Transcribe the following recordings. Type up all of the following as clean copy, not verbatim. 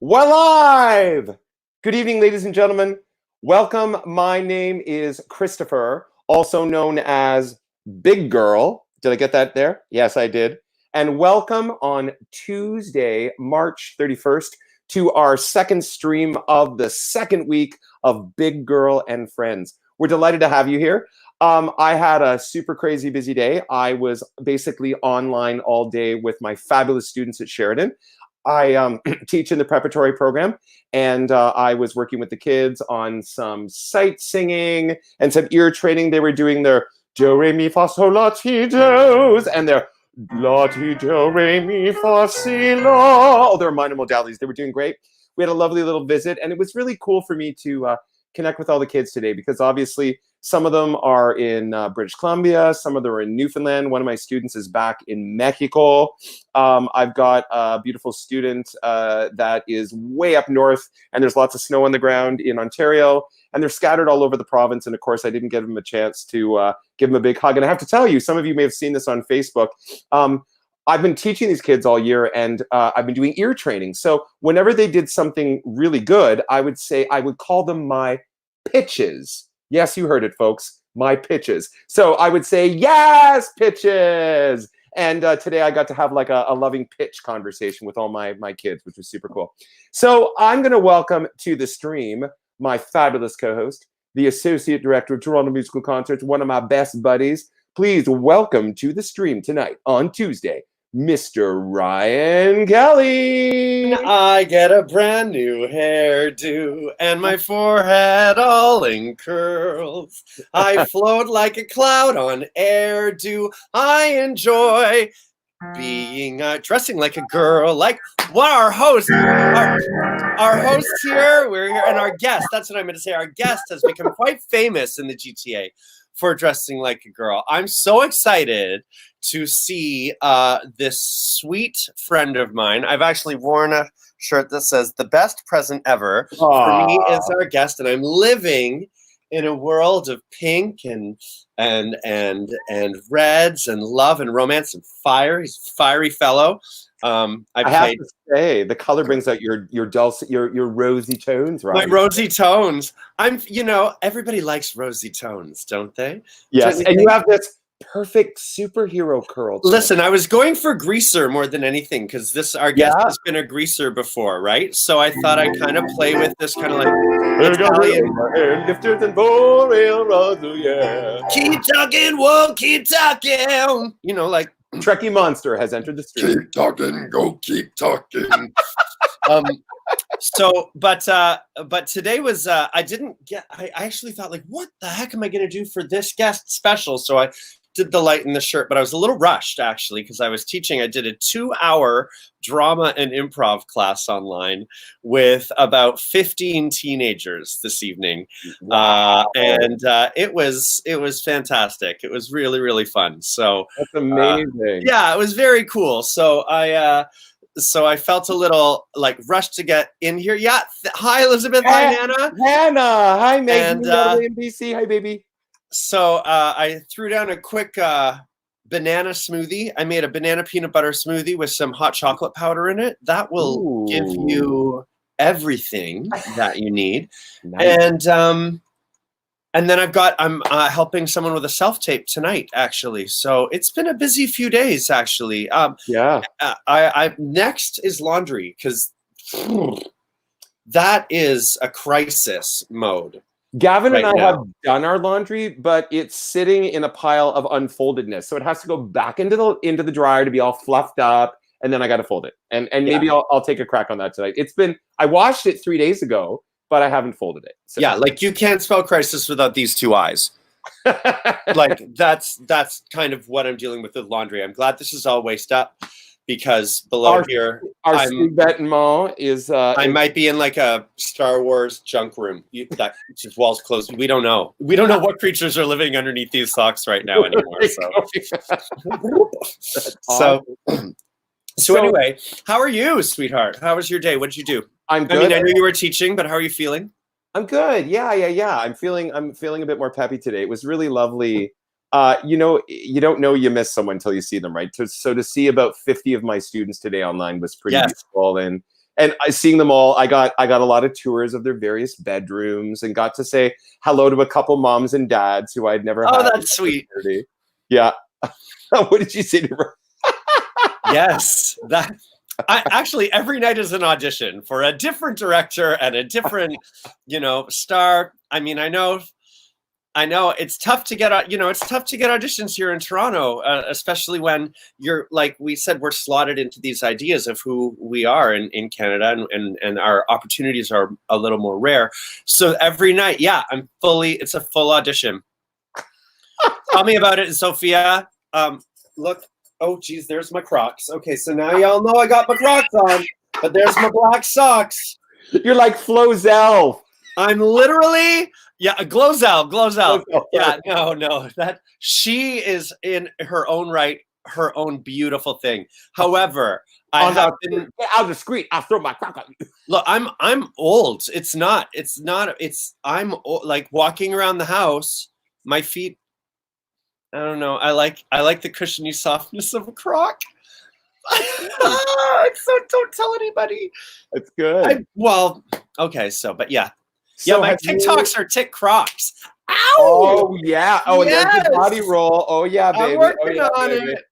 We're live! Good evening, ladies and gentlemen. Welcome. My name is Christopher, also known as Big Girl. Did I get that there? Yes, I did. And welcome on Tuesday, March 31st, to our second stream of the second week of Big Girl and Friends. We're delighted to have you here. I had a super crazy busy day. I was basically online all day with my fabulous students at Sheridan. I teach in the preparatory program, and I was working with the kids on some sight singing and some ear training. They were doing their do, re, mi, fa, sol, la, ti, do's, and their la, ti, do, re, mi, fa, si, la. Oh, their minor modalities. They were doing great. We had a lovely little visit, and it was really cool for me to connect with all the kids today because obviously some of them are in British Columbia, some of them are in Newfoundland. One of my students is back in Mexico. I've got a beautiful student that is way up north, and there's lots of snow on the ground in Ontario, and they're scattered all over the province. And of course, I didn't give them a chance to give them a big hug. And I have to tell you, some of you may have seen this on Facebook. I've been teaching these kids all year, and I've been doing ear training. So whenever they did something really good, I would call them my pitches. Yes, you heard it, folks. My pitches. So I would say, yes, pitches. And today I got to have like a loving pitch conversation with all my kids, which was super cool. So I'm going to welcome to the stream my fabulous co-host, the Associate Director of Toronto Musical Concerts, one of my best buddies. Please welcome to the stream tonight on Tuesday, Mr. Ryan Kelly. I get a brand new hairdo and my forehead all in curls. I float like a cloud on air. Do I enjoy being dressing like a girl? Like what our host here, we're here, and our guest. That's what I'm going to say. Our guest has become quite famous in the GTA for dressing like a girl. I'm so excited to see this sweet friend of mine. I've actually worn a shirt that says "the best present ever." Aww. For me is our guest, and I'm living in a world of pink and reds and love and romance and fire. He's a fiery fellow. I have to say, the color brings out your dulcet, your rosy tones, right? My rosy tones. Everybody likes rosy tones, don't they? Yes, and you have this perfect superhero curl. Listen, I was going for greaser more than anything because our guest has been a greaser before, right? So I thought I'd kind of play with this kind of like Italian. Lifters and bow railroads, yeah. Keep talking, whoa, keep talking. Like Trekkie Monster has entered the stream. Keep talking, go keep talking. But today was I actually thought like, what the heck am I going to do for this guest special? So I did the light in the shirt, but I was a little rushed actually because I was teaching. I did a 2-hour drama and improv class online with about 15 teenagers this evening. Wow. And it was fantastic. It was really, really fun. So that's amazing. Yeah, it was very cool. So I felt a little like rushed to get in here. Yeah. Hi, Elizabeth. Hi, Hannah. Hannah. Hi, Megan. NBC. Hi, baby. So I threw down a quick banana smoothie. I made a banana peanut butter smoothie with some hot chocolate powder in it. That will give you everything that you need. Nice. And then I'm helping someone with a self-tape tonight, actually. So it's been a busy few days, actually. Next is laundry because that is a crisis mode. Gavin and I have done our laundry, but it's sitting in a pile of unfoldedness. So it has to go back into the dryer to be all fluffed up, and then I got to fold it. And maybe I'll take a crack on that tonight. I washed it 3 days ago, but I haven't folded it. So. Yeah, like you can't spell crisis without these two eyes. Like that's kind of what I'm dealing with laundry. I'm glad this is all waist up because below here our sous-vêtement is I might be in like a Star Wars junk room. That just walls closed. We don't know. We don't know what creatures are living underneath these socks right now anymore. So anyway, how are you, sweetheart? How was your day? What did you do? I'm good. I mean, I knew you were teaching, but how are you feeling? I'm good. Yeah. I'm feeling a bit more peppy today. It was really lovely. You don't know you miss someone until you see them, right? So to see about 50 of my students today online was pretty useful. And And seeing them all, I got a lot of tours of their various bedrooms and got to say hello to a couple moms and dads who I'd never had. Oh, that's sweet. Yeah. What did you say to her? Yes, I actually every night is an audition for a different director and a different, star. I mean, I know it's tough to get, it's tough to get auditions here in Toronto, especially when you're, like we said, we're slotted into these ideas of who we are in Canada, and our opportunities are a little more rare. So every night, it's a full audition. Tell me about it, Sophia. Look. Oh, geez, there's my Crocs. Okay, so now y'all know I got my Crocs on, but there's my black socks. You're like Flozell. I'm literally, Glozell. Yeah, no, that she is in her own right, her own beautiful thing. However, I have been out the street. I'll throw my Croc on you. Look, I'm old. I'm old, like walking around the house, my feet. I don't know. I like the cushiony softness of a Croc. So don't tell anybody. It's good. Okay. So, but yeah. So my TikToks are Tick Crocs. Ow! Oh yeah. Oh, and yes. there's the body roll. Oh yeah, baby. I'm working on it.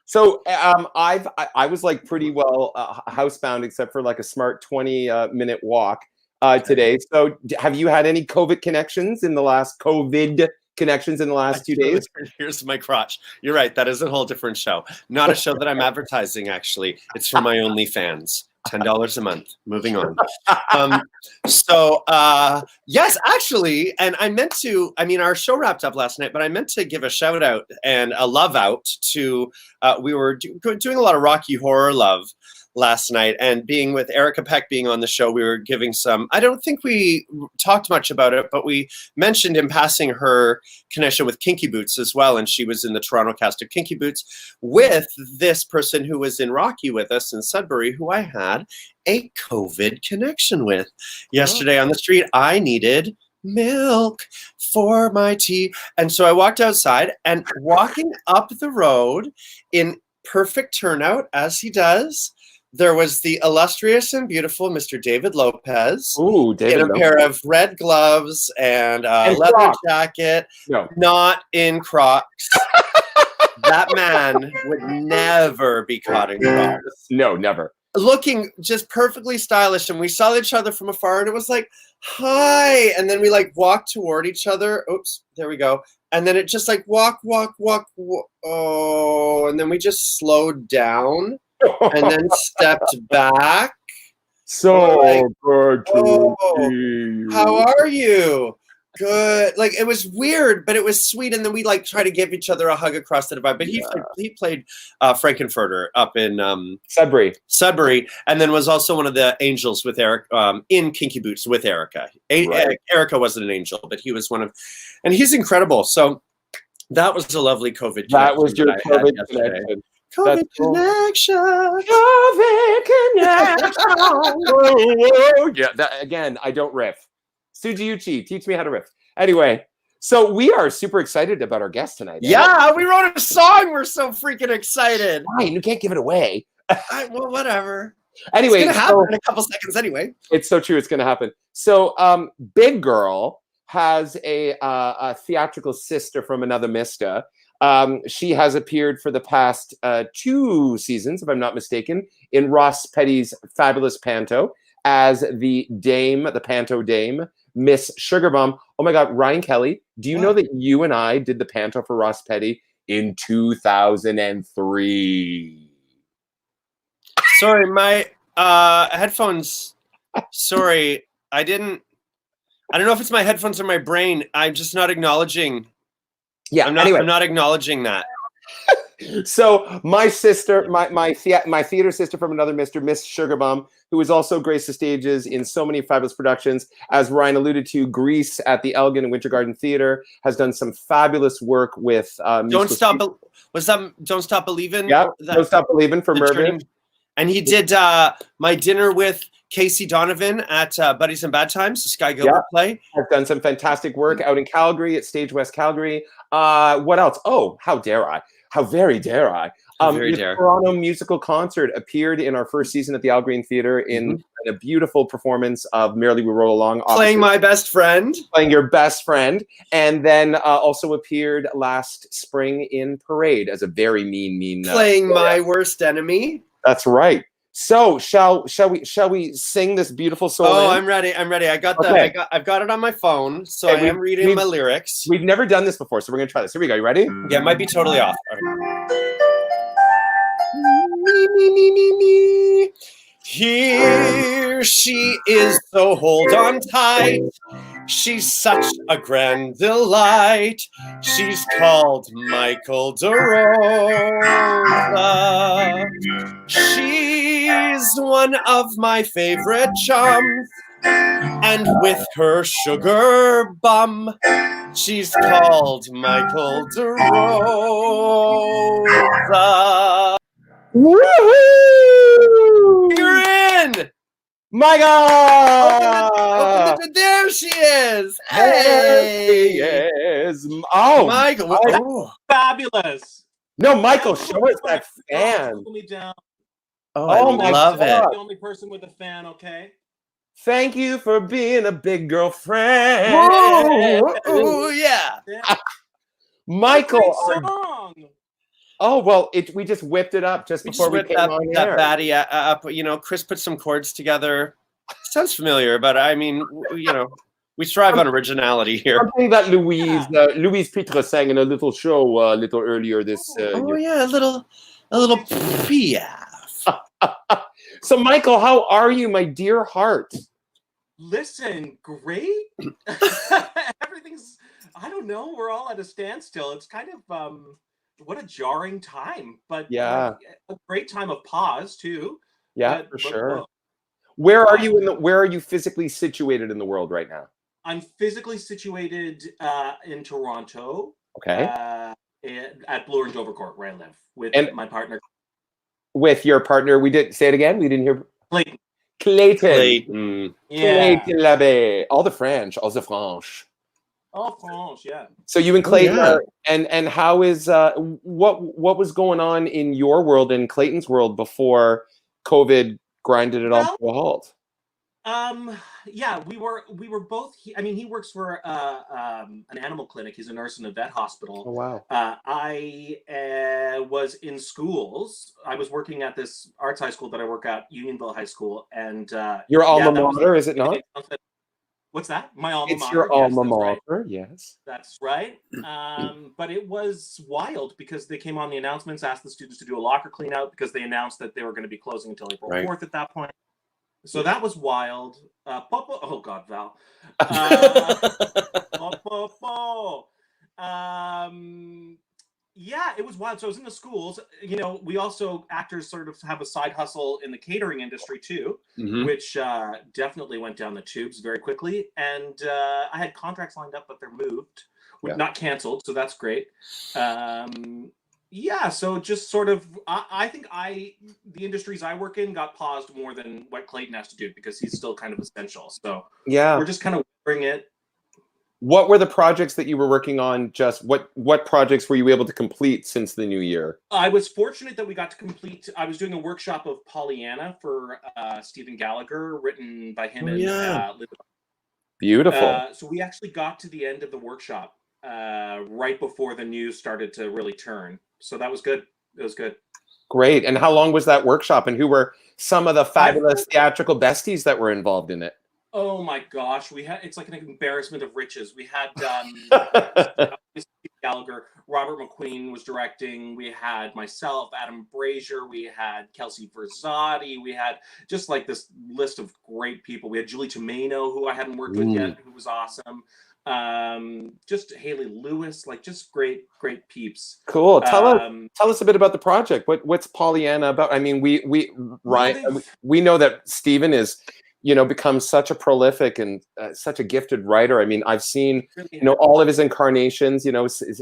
So I was like pretty well housebound, except for like a smart 20-minute walk today. So have you had any COVID connections in the last 2 days? Here's my crotch. You're right. That is a whole different show. Not a show that I'm advertising, actually. It's for my OnlyFans. $10 a month. Moving on. Yes, actually, and I meant to, our show wrapped up last night, but I meant to give a shout out and a love out to, we were doing a lot of Rocky Horror Love last night, and being with Erica Peck being on the show, we were giving some, I don't think we talked much about it, but we mentioned in passing her connection with Kinky Boots as well, and she was in the Toronto cast of Kinky Boots with this person who was in Rocky with us in Sudbury, who I had a COVID connection with. Yesterday on the street, I needed milk for my tea, and so I walked outside, and walking up the road in perfect turnout, as he does, there was the illustrious and beautiful Mr. David Lopez. Ooh, David in a pair of red gloves and a leather Crocs. jacket. No. Not in Crocs. That man would never be caught in Crocs. No, never. Looking just perfectly stylish, and we saw each other from afar, and it was like, hi. And then we like walked toward each other. Oops, there we go. And then it just like walk. Oh, and then we just slowed down. And then stepped back. So like, good to see you. How are you? Good. Like, it was weird, but it was sweet. And then we like try to give each other a hug across the divide. But he played Frankenfurter up in Sudbury, and then was also one of the angels with Eric in Kinky Boots with Erica. Right. Erica wasn't an angel, but he was one of, and he's incredible. So that was a lovely COVID. That was your COVID connection. COVID connection. COVID connection. Oh, yeah, again, I don't riff. Sujiuchi, teach me how to riff. Anyway, so we are super excited about our guest tonight. Yeah, we wrote a song. We're so freaking excited. Fine, you can't give it away. Well, whatever. Anyway, it's gonna happen in a couple seconds anyway. It's so true. It's going to happen. So, Big Girl has a theatrical sister from another Mista. She has appeared for the past 2 seasons, if I'm not mistaken, in Ross Petty's fabulous panto as the dame, the panto dame, Miss Sugarbomb. Oh my God, Ryan Kelly, do you know that you and I did the panto for Ross Petty in 2003? Sorry, my headphones. Sorry, I don't know if it's my headphones or my brain. I'm just not acknowledging. Yeah, I'm not acknowledging that. So my sister, my theater sister from another Miss Sugarbomb, who has also graced the stages in so many fabulous productions, as Ryan alluded to, Grease at the Elgin and Winter Garden Theater, has done some fabulous work with. Don't Stop Believin'? Yeah, Don't Stop Believin' for Mervyn. And he did My Dinner with Casey Donovan at Buddies and Bad Times, the Sky Gilbert play. I've done some fantastic work out in Calgary at Stage West Calgary. What else? Oh, how dare I? How very dare I? Very the dare. Toronto Musical Concert appeared in our first season at the Al Green Theatre in a beautiful performance of Merrily We Roll Along. Playing my best friend. Playing your best friend. And then also appeared last spring in Parade as a very mean. Playing my worst enemy. That's right. So shall we sing this beautiful song? Oh, I'm ready. I've got it on my phone, so Okay, I am reading my lyrics. We've never done this before, so we're gonna try this. Here we go. You ready? Yeah, it might be totally off. Here she is, so hold on tight. She's such a grand delight. She's called Michael DeRosa. She's one of my favorite chums. And with her sugar bum, she's called Michael DeRosa. Woohoo! You're in! Michael! There she is! Hey! Hey! Yes. Oh, Michael! Oh. Fabulous. no, Michael, show us that fan. Pull me down. Oh, Oh I my love it. God. The only person with a fan, okay? Thank you for being a big girlfriend. Oh, yeah. Michael. Great song. Oh, well, we just whipped it up just We before just we whipped came that on air. baddie up. You know, Chris put some chords together. Sounds familiar, but I mean, you know, we strive on originality here. Something that Louise Pitre sang in a little show a little earlier this Oh year. yeah, a little piaf. So, Michael, how are you, my dear heart? Listen, great. Everything's, I don't know, we're all at a standstill. It's kind of, what a jarring time, but Yeah. a great time of pause too. Yeah, for But, sure. well, Where are you where are you physically situated in the world right now? I'm physically situated in Toronto. Okay. At Bloor and Dovercourt, where I live, with my partner. With your partner, we did say it again. We didn't hear Clayton. Clayton. Yeah. Clayton Labbé. All the French. Oh, France, yeah. So you and Clayton yeah. and how is what was going on in your world and Clayton's world before COVID grinded it all to a halt? Yeah, we were both. He works for an animal clinic. He's a nurse in a vet hospital. Oh wow. I was in schools. I was working at this arts high school that I work at, Unionville High School, and your alma mater, is it not? What's that? My alma mater. It's your alma mater, yes. That's right. But it was wild because they came on the announcements, asked the students to do a locker clean out because they announced that they were going to be closing until April 4th at that point. So that was wild. Oh God, Val. Yeah, it was wild. So I was in the schools. You know, we also, actors sort of have a side hustle in the catering industry too, which definitely went down the tubes very quickly. And I had contracts lined up, but they're moved, not canceled. So that's great. Yeah, so just sort of, I think the industries I work in got paused more than what Clayton has to do because he's still kind of essential. So yeah, we're just kind of wearing it. What were the projects that you were working on? Just what projects were you able to complete since the new year? I was fortunate that we got to complete. I was doing a workshop of Pollyanna for Stephen Gallagher, written by him and Liz. Beautiful. So we actually got to the end of the workshop right before the news started to really turn. So that was good. It was good. Great. And how long was that workshop? And who were some of the fabulous theatrical besties that were involved in it? Oh my gosh, it's like an embarrassment of riches. We had Gallagher, Robert McQueen was directing. We had myself, Adam Brazier. We had Kelsey Verzotti. We had just like this list of great people. We had Julie Tomeno, who I hadn't worked with yet, who was awesome. Just Haley Lewis, like just great peeps. Cool. Tell us a bit about the project. What's Pollyanna about? I mean, we know that Stephen is, become such a prolific and such a gifted writer. I mean, I've seen, all of his incarnations,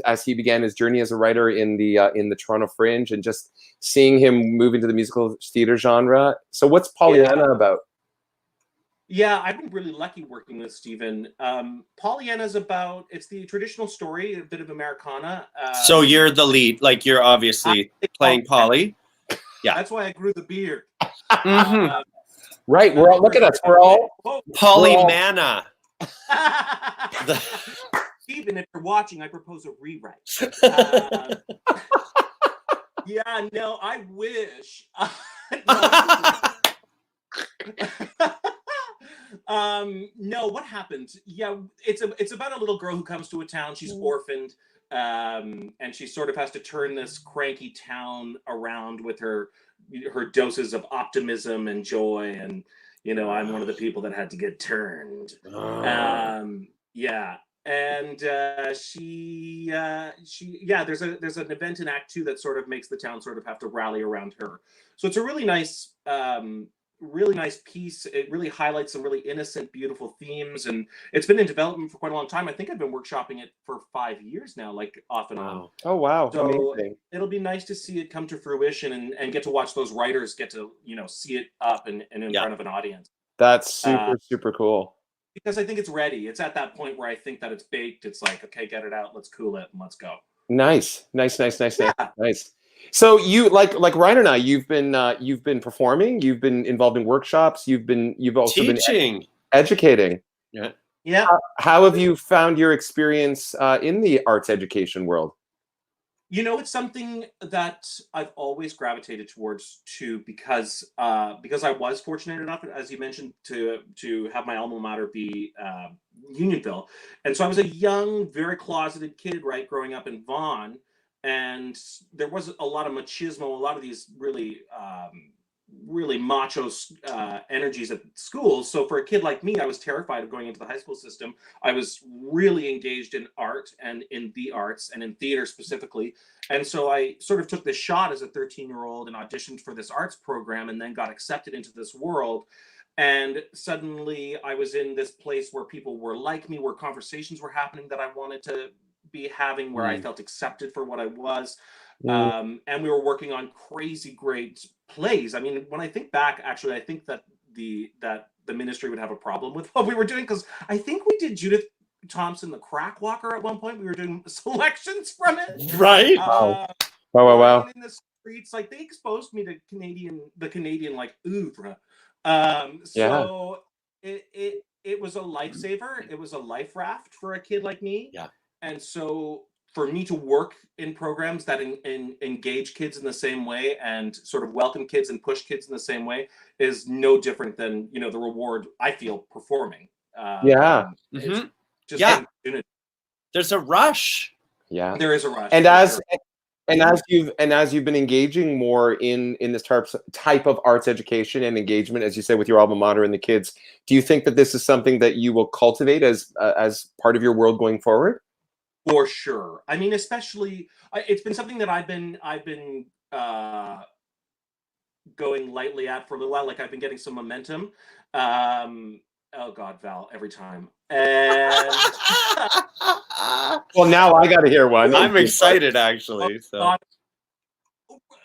as he began his journey as a writer in the Toronto Fringe, and just seeing him move into the musical theater genre. So what's Pollyanna about? Yeah, I've been really lucky working with Stephen. Pollyanna's it's the traditional story, a bit of Americana. So you're the lead, like you're obviously playing Polly. Yeah. That's why I grew the beard. Mhm. Right. We're all, look at us. We're all Polymana. Stephen, if you're watching, I propose a rewrite. Yeah, no, I wish. No, what happened? Yeah, it's about a little girl who comes to a town. She's orphaned, and she sort of has to turn this cranky town around with her doses of optimism and joy. And I'm one of the people that had to get turned. Yeah. And there's an event in Act 2 that sort of makes the town sort of have to rally around her. So it's a really nice piece. It really highlights some really innocent, beautiful themes, and it's been in development for quite a long time. I think I've been workshopping it for 5 years now, like off and on. Oh wow, So amazing. it'll be nice to see it come to fruition and get to watch those writers get to see it up and in front of an audience. That's super cool. Because I think it's ready. It's at that point where I think that it's baked. It's like, okay, get it out. Let's cool it and let's go. Nice. So you like Ryan and I, you've been performing, you've been involved in workshops, you've also teaching, been educating. Yeah. How have you found your experience in the arts education world? It's something that I've always gravitated towards too, because I was fortunate enough, as you mentioned, to have my alma mater be Unionville, and so I was a young, very closeted kid, right, growing up in Vaughan, and there was a lot of machismo, a lot of these really macho energies at school. So for a kid like me, I was terrified of going into the high school system. I was really engaged in art and in the arts and in theater specifically. And so I sort of took this shot as a 13-year-old and auditioned for this arts program and then got accepted into this world. And suddenly I was in this place where people were like me, where conversations were happening that I wanted to be having, where I felt accepted for what I was. And we were working on crazy great plays. I mean, when I think back, actually, I think that the ministry would have a problem with what we were doing, because I think we did Judith Thompson the Crack Walker at one point. We were doing selections from it. Right. Wow. In the streets, like, they exposed me to the Canadian like oeuvre. So it was a lifesaver. It was a life raft for a kid like me. Yeah. And so for me to work in programs that engage kids in the same way and sort of welcome kids and push kids in the same way is no different than, the reward I feel performing. Mm-hmm. Just there's a rush. Yeah, there is a rush. And as you've been engaging more in this type of arts education and engagement, as you said, with your alma mater and the kids, do you think that this is something that you will cultivate as part of your world going forward? For sure. I mean, especially, it's been something that I've been going lightly at for a little while. Like, I've been getting some momentum. Oh God, Val, every time. And well, now I got to hear one. I'm excited, actually. So.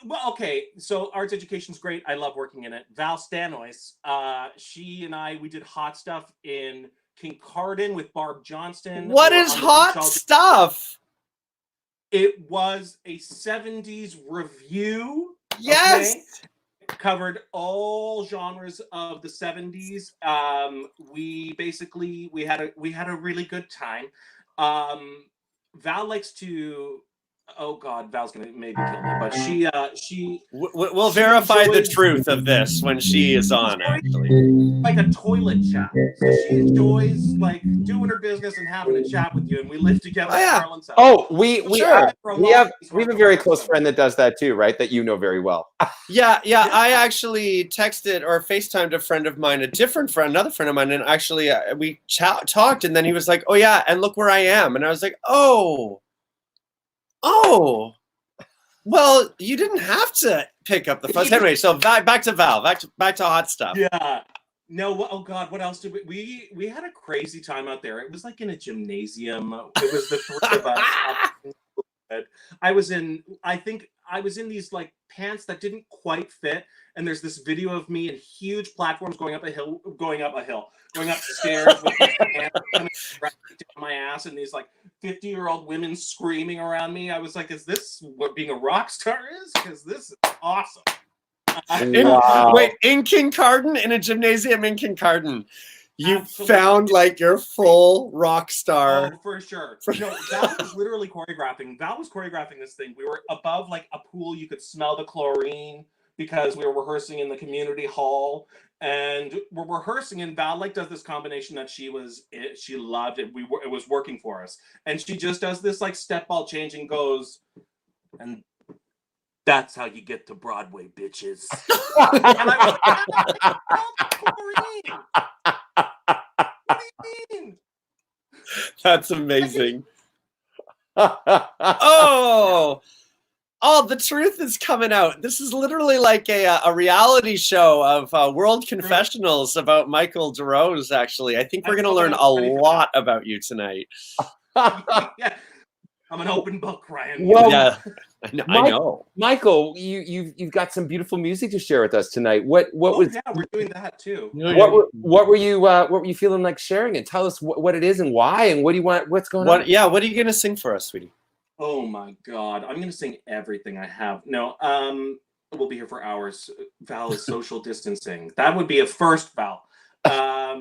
Well, okay. So arts education's great. I love working in it. Val Stanois, she and I, we did Hot Stuff in Kincardine with Barb Johnston. What is Hot Stuff? It was a 70s review. Yes. Okay? Covered all genres of the 70s. We had a really good time. Val likes to, oh God, Val's gonna maybe kill me, but we'll verify the truth of this when she is on, actually. Like a toilet chat. So she enjoys like doing her business and having a chat with you, and we live together in Carlin's house. Oh, we have a very close friend that does that too, right? That you know very well. Yeah. I actually texted or FaceTimed a friend of mine, another friend of mine, and actually we talked, and then he was like, "Oh yeah, and look where I am," and I was like, "Oh, well, you didn't have to pick up the fuzz." Anyway, so back to Val, back to Hot Stuff. Yeah. No, oh God, what else did we had a crazy time out there. It was like in a gymnasium. It was the three of us. I I was in these like pants that didn't quite fit. And there's this video of me in huge platforms going upstairs with these pants coming right down my ass, and these like 50-year-old women screaming around me. I was like, is this what being a rock star is? Because this is awesome. Wow. Wait, in Kincardine, in a gymnasium in Kincardine, you Absolutely. found like your full rock star. Oh, for sure. No, Val was literally choreographing. Val was choreographing this thing. We were above like a pool. You could smell the chlorine because we were rehearsing in the community hall. And we're rehearsing, and Val like does this combination that she loved it. It was working for us. And she just does this like step ball change and goes, and that's how you get to Broadway, bitches. And I was like, chlorine. What do you mean? That's amazing. Oh, the truth is coming out. This is literally like a reality show of World Confessionals about Michael DeRose, actually. I think we're going to learn a lot about you tonight. Yeah. I'm an open book, Ryan. Well, Yeah, I know. Michael, you've got some beautiful music to share with us tonight. What was? Yeah, we're doing that too. What were you feeling like sharing? And tell us what it is and why, and what do you want? What's going on? Yeah, what are you going to sing for us, sweetie? Oh my God, I'm gonna sing everything I have. No, we'll be here for hours. Val is social distancing. That would be a first, Val. I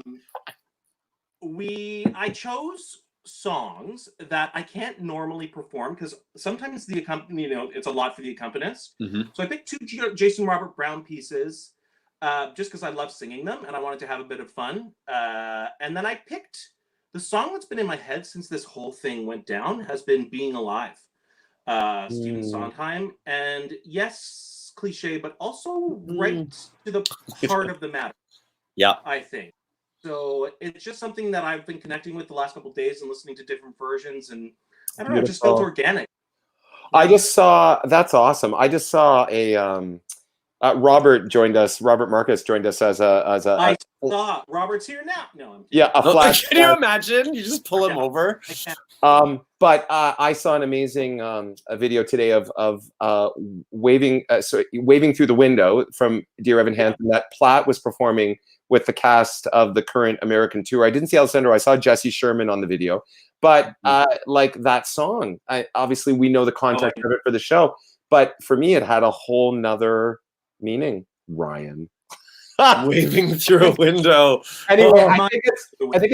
chose songs that I can't normally perform because sometimes it's a lot for the accompanist. Mm-hmm. So I picked 2 Jason Robert Brown pieces just because I love singing them and I wanted to have a bit of fun. And then I picked the song that's been in my head since this whole thing went down has been Being Alive, Stephen Sondheim. And yes, cliche, but also right to the heart of the matter. Yeah, I think. So it's just something that I've been connecting with the last couple of days and listening to different versions, and I don't know, it just felt organic. That's awesome. I just saw Robert Marcus joined us as I saw Robert's here now. No, a flash. Can you imagine? You just pull him over. But I saw an amazing a video today of waving through the window from Dear Evan Hansen that Platt was performing with the cast of the current American tour. I didn't see Alessandro. I saw Jesse Sherman on the video, but like that song, obviously we know the context of it for the show, but for me, it had a whole nother meaning. Ryan. Waving through a window. Anyway, I think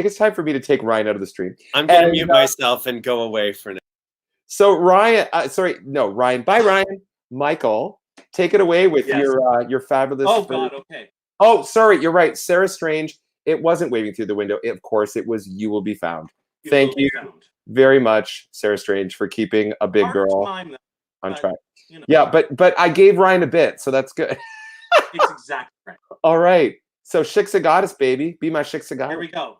it's time for me to take Ryan out of the stream. I'm going to mute myself and go away for now. So Ryan, Ryan. Bye, Ryan. Michael, take it away with your fabulous. Oh God, okay. Oh, sorry, you're right. Sarah Strange. It wasn't Waving Through the Window. Of course, it was You Will Be Found. Thank you very much, Sarah Strange, for keeping a big girl on track. Yeah, but I gave Ryan a bit, so that's good. It's exactly right. All right. So Shiksa Goddess, baby. Be my Shiksa Goddess. Here we go.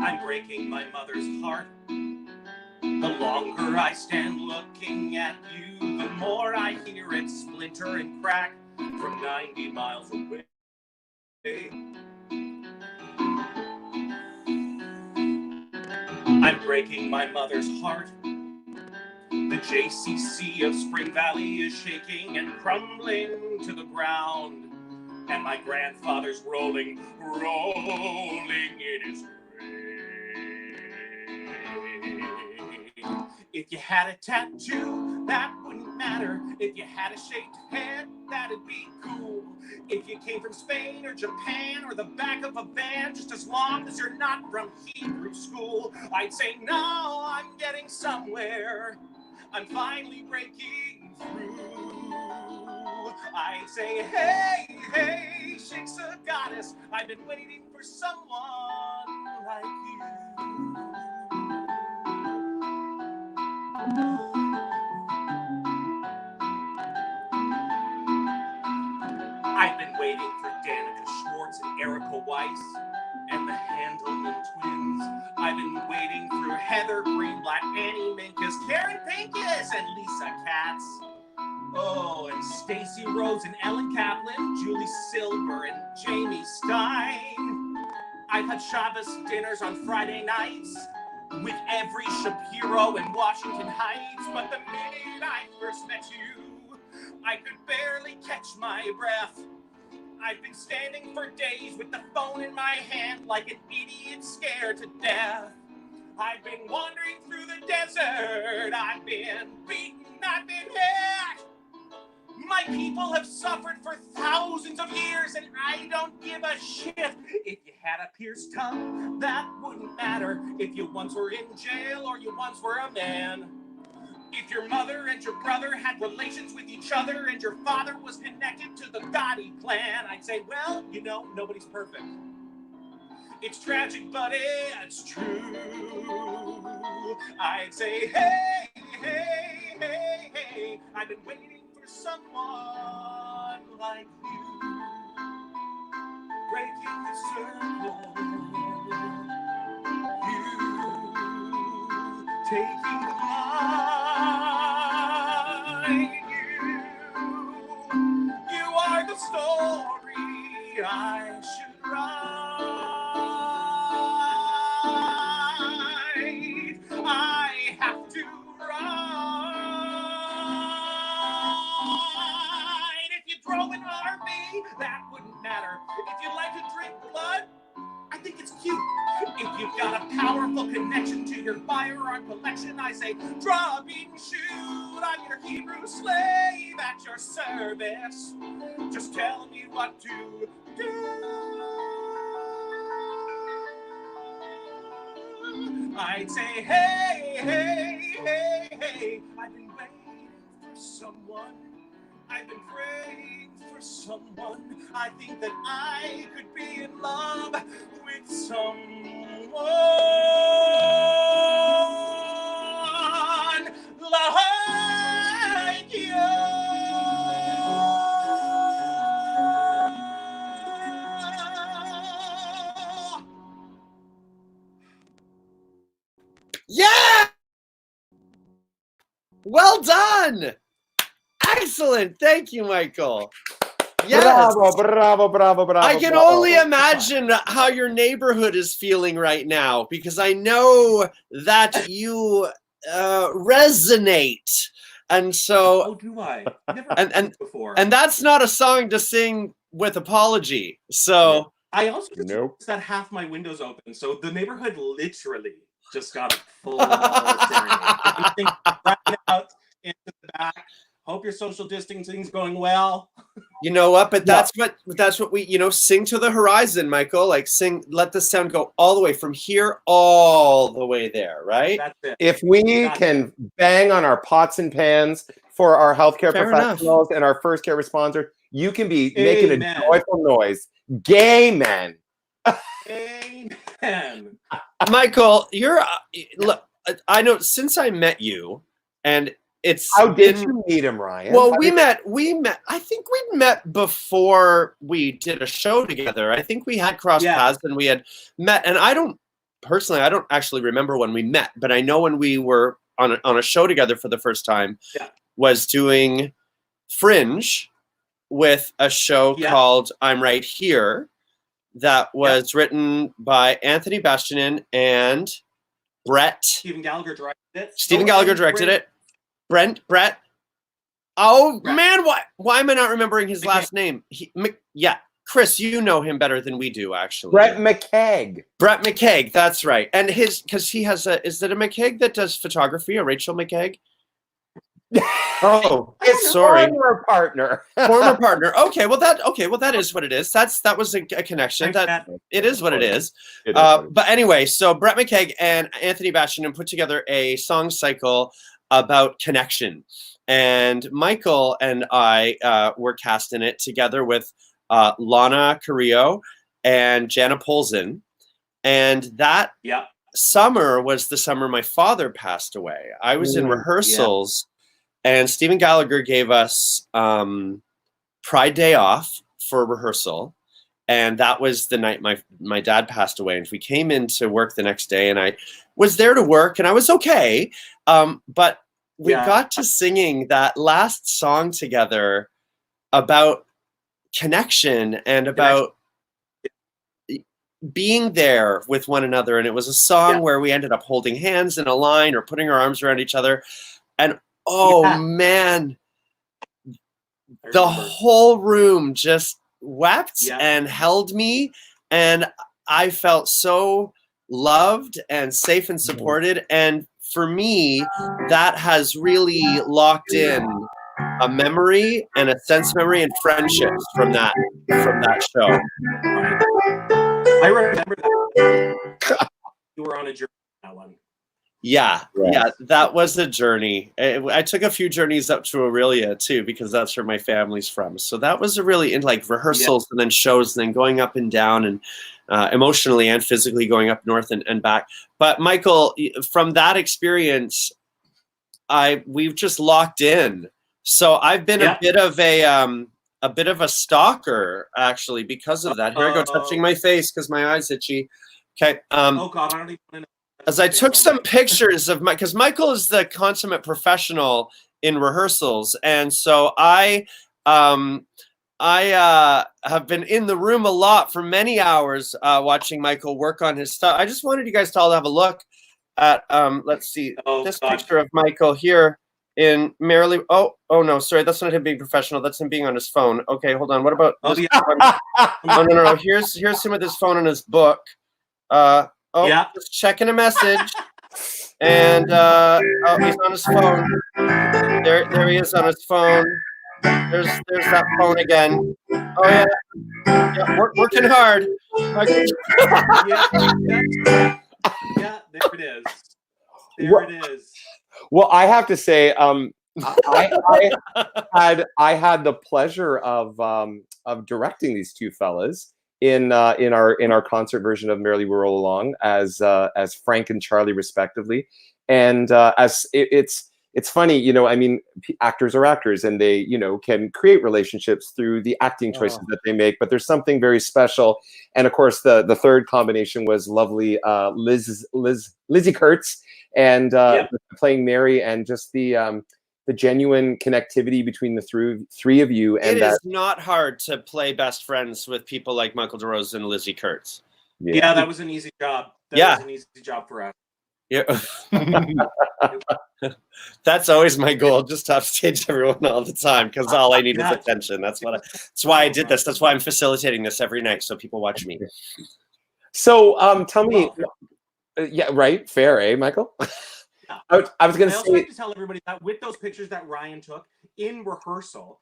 I'm breaking my mother's heart. The longer I stand looking at you, the more I hear it splinter and crack from 90 miles away. I'm breaking my mother's heart. The JCC of Spring Valley is shaking and crumbling to the ground. And my grandfather's rolling in his grave. If you had a tattoo, that wouldn't matter. If you had a shaped head, that'd be cool. If you came from Spain or Japan or the back of a van, just as long as you're not from Hebrew school, I'd say, no, I'm getting somewhere. I'm finally breaking through. I'd say, hey, Shiksa Goddess, I've been waiting for someone like you. I've been waiting for Danica Schwartz and Erica Weiss and the Handelman twins. I've been waiting for Heather Greenblatt, Annie Minkus, Karen Pincus, and Lisa Katz. Oh, and Stacey Rose and Ellen Kaplan, Julie Silver and Jamie Stein. I've had Shabbos dinners on Friday nights with every Shapiro in Washington Heights. But the minute I first met you, I could barely catch my breath. I've been standing for days with the phone in my hand like an idiot scared to death. I've been wandering through the desert. I've been beaten. I've been hit. My people have suffered for thousands of years, and I don't give a shit. If you had a pierced tongue, that wouldn't matter. If you once were in jail or you once were a man. If your mother and your brother had relations with each other and your father was connected to the Gotti clan, I'd say, well, you know, nobody's perfect. It's tragic, but it's true. I'd say, hey, hey, hey, hey, I've been waiting for someone like you. Breaking the circle. You taking the line. You are the story I should write. I have to write. If you throw an army, that wouldn't matter. If you like to drink blood, I think it's cute. If you've got a powerful connection to your firearm collection, I say, draw, beat, and shoot. I'm your Hebrew slave at your service. Just tell me what to do. I'd say, hey, hey, hey, hey, I've been waiting for someone. I've been praying for someone. I think that I could be in love with someone like you. Yeah! Well done! Excellent. Thank you, Michael. Yes. Bravo, bravo, bravo, bravo. I can bravo. only imagine how your neighborhood is feeling right now, because I know that you resonate. And so, Oh, do I? Never and before. and that's not a song to sing with apology. So I also just Nope. noticed that half my windows open, so the neighborhood literally just got a full serenade. Right out into the back. Hope your social distancing's going well. you know what? But that's what we, sing to the horizon, Michael. Like sing, let the sound go all the way from here all the way there, right? That's it. If we can bang on our pots and pans for our healthcare Fair professionals and our first care responders, you can be making Amen. a joyful noise. Gay men. Amen. Michael, you're look. I know since I met you, and it's How did you meet him, Ryan? Well, we met. I think we'd met before we did a show together. I think we had crossed paths and we had met. And I don't actually remember when we met, but I know when we were on a show together for the first time was doing Fringe with a show called I'm Right Here that was written by Anthony Bastianin and Brett. Stephen Gallagher directed it. Gallagher directed it. Brett. Oh man, why am I not remembering his last name? Chris, you know him better than we do, actually. Brett McKeag. Brett McKeag, that's right. And because he has is it a McKeag that does photography, a Rachel McKeag? Oh, sorry. Former partner. Former partner. Okay, well that is what it is. That was a connection. It is what it is. But anyway, so Brett McKeag and Anthony Bastianin put together a song cycle about connection, and Michael and I were cast in it together with Lana Carrillo and Jana Polzin, and that summer was the summer my father passed away. I was in rehearsals. And Stephen Gallagher gave us Pride Day off for rehearsal. And that was the night my dad passed away. And we came into work the next day and I was there to work and I was okay. But we got to singing that last song together about connection and about being there with one another. And it was a song where we ended up holding hands in a line or putting our arms around each other. And man, the whole room just wept and held me. And I felt so loved and safe and supported. And for me, that has really locked in a memory and a sense memory and friendships from that show. I remember that. You were on a journey on that one. Yeah, that was a journey. I took a few journeys up to Aurelia too, because that's where my family's from. So that was a really in like rehearsals and then shows and then going up and down and emotionally and physically going up north and back. But Michael, from that experience, we've just locked in. So I've been a bit of a stalker actually because of that. Here I go touching my face because my eye's itchy. Okay. Oh God, I don't even know. As I took some pictures of because Michael is the consummate professional in rehearsals, and so I have been in the room a lot for many hours watching Michael work on his stuff. I just wanted you guys to all have a look at let's see this picture of Michael here in Merrily. Oh no, sorry, that's not him being professional. That's him being on his phone. Okay, hold on. What about this one? No. Here's him with his phone and his book. Just checking a message, and he's on his phone. There he is on his phone. There's that phone again. Oh yeah, working hard. There it is. Well, I have to say, I had the pleasure of directing these two fellas in our concert version of Merrily We Roll Along as Frank and Charlie respectively, and it's funny, you know, I mean, actors are actors and they, you know, can create relationships through the acting choices that they make, but there's something very special. And of course the third combination was lovely Lizzie Kurtz and playing Mary, and just the genuine connectivity between the three of you. And it is not hard to play best friends with people like Michael DeRose and Lizzie Kurtz. Yeah, that was an easy job. That was an easy job for us. Yeah. That's always my goal, just to upstage everyone all the time, because all I need is attention. That's why I did this. That's why I'm facilitating this every night, so people watch me. So tell me, right, fair, eh, Michael? I was going to say. I also have to tell everybody that with those pictures that Ryan took in rehearsal,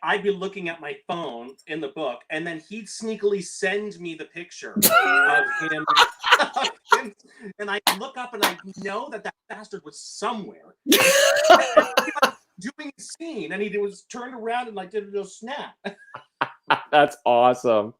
I'd be looking at my phone in the book, and then he'd sneakily send me the picture of him, and I look up and I know that bastard was somewhere doing a scene, and he was turned around and did a little snap. That's awesome.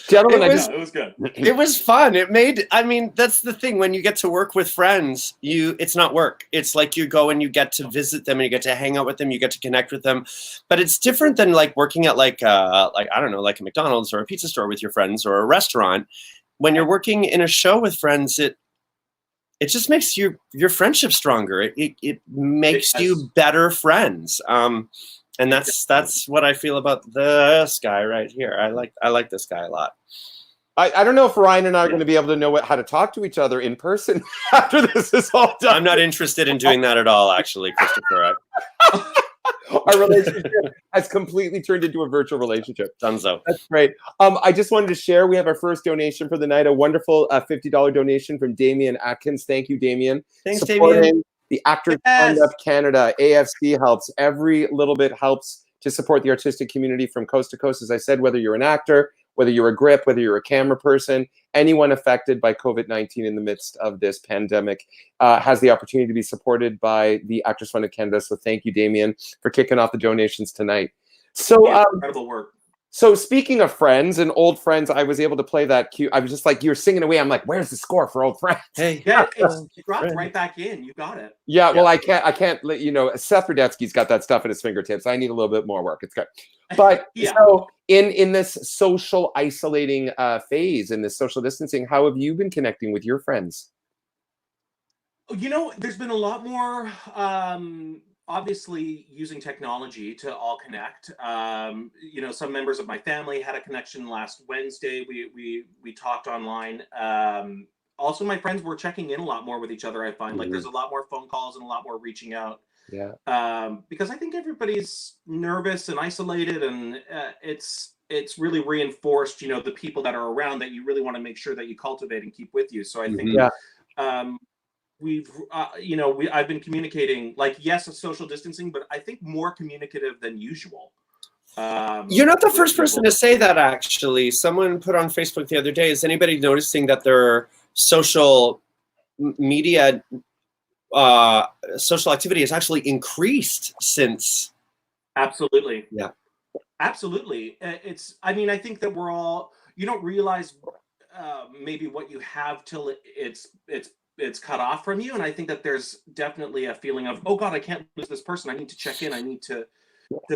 Gentlemen, it was good. It was fun. That's the thing. When you get to work with friends, it's not work. It's like you go and you get to visit them and you get to hang out with them, you get to connect with them. But it's different than working at I don't know, like a McDonald's or a pizza store with your friends or a restaurant. When you're working in a show with friends, it just makes your friendship stronger. It makes you better friends. And that's what I feel about this guy right here. I like this guy a lot. I don't know if Ryan and I are going to be able to know how to talk to each other in person after this is all done. I'm not interested in doing that at all, actually, Christopher. Our relationship has completely turned into a virtual relationship. Dunzo. That's great. I just wanted to share, we have our first donation for the night, a wonderful $50 donation from Damien Atkins. Thank you, Damien. Thanks, Damien. The Actors Fund of Canada, AFC helps. Every little bit helps to support the artistic community from coast to coast. As I said, whether you're an actor, whether you're a grip, whether you're a camera person, anyone affected by COVID-19 in the midst of this pandemic has the opportunity to be supported by the Actors Fund of Canada. So thank you, Damien, for kicking off the donations tonight. So incredible work. So speaking of friends and old friends, I was able to play that cue. I was just like, you were singing away. I'm like, where's the score for Old Friends? Hey, yeah, it dropped right back in. You got it. Yeah, well, I can't let you know. Seth Rudetsky's got that stuff at his fingertips. I need a little bit more work. It's good. But so in this social isolating phase, in this social distancing, how have you been connecting with your friends? You know, there's been a lot more, obviously using technology to all connect. You know, some members of my family had a connection last Wednesday. We talked online. Also, my friends were checking in a lot more with each other. I find like there's a lot more phone calls and a lot more reaching out. Yeah. Because I think everybody's nervous and isolated, and it's really reinforced, you know, the people that are around that you really want to make sure that you cultivate and keep with you. So I think we've you know, I've been communicating, like, yes, a social distancing, but I think more communicative than usual. You're not the first person to say that, actually. Someone put on Facebook the other day, is anybody noticing that their social media social activity has actually increased since? Absolutely. Yeah. Absolutely. It's, I mean, I think that we're all, you don't realize maybe what you have till it's cut off from you. And I think that there's definitely a feeling of, oh God, I can't lose this person. I need to check in. I need to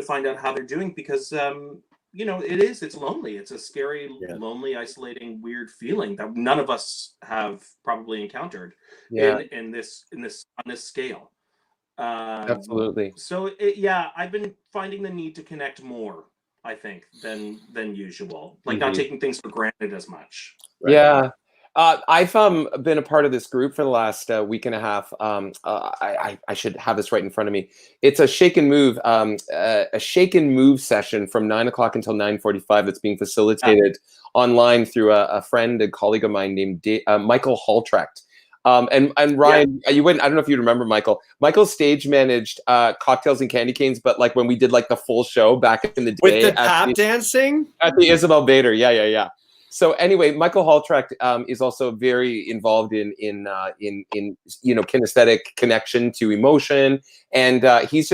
find out how they're doing, because you know, it's lonely. It's a scary, lonely, isolating, weird feeling that none of us have probably encountered in this on this scale. Absolutely. So I've been finding the need to connect more, I think, than usual. Like not taking things for granted as much. Right? Yeah. I've been a part of this group for the last week and a half. I should have this right in front of me. It's a shake and move, session from 9 o'clock until 9:45 that's being facilitated online through a friend and colleague of mine named Michael Haltracht. And Ryan, you wouldn't, I don't know if you remember Michael. Michael stage managed Cocktails and Candy Canes, but like when we did like the full show back in the day. With the tap dancing? At the Isabel Bader, yeah. So anyway, Michael Haltracht is also very involved in you know, kinesthetic connection to emotion, and he's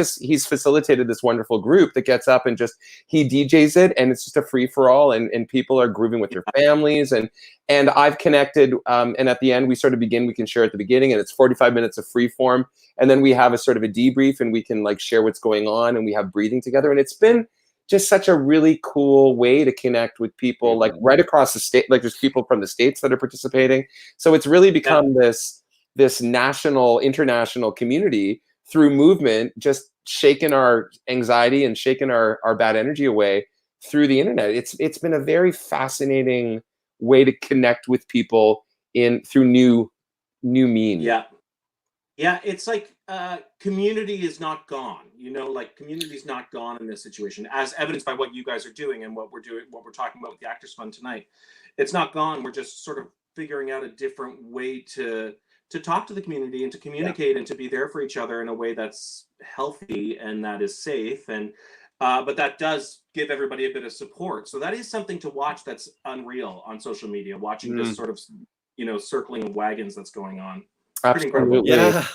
facilitated this wonderful group that gets up and just he DJs it, and it's just a free for all, and people are grooving with their families, and I've connected, and at the end we can share at the beginning, and it's 45 minutes of free form, and then we have a sort of a debrief, and we can like share what's going on, and we have breathing together, and it's been just such a really cool way to connect with people, like right across the state. Like there's people from the States that are participating. So it's really become this national, international community through movement, just shaking our anxiety and shaking our bad energy away through the internet. It's been a very fascinating way to connect with people through new means. Yeah, it's like community is not gone. You know, like community is not gone in this situation, as evidenced by what you guys are doing and what we're talking about with the Actors Fund tonight. It's not gone. We're just sort of figuring out a different way to talk to the community and to communicate and to be there for each other in a way that's healthy and that is safe. And but that does give everybody a bit of support. So that is something to watch. That's unreal on social media. Watching this sort of, you know, circling of wagons that's going on. Absolutely. Yeah.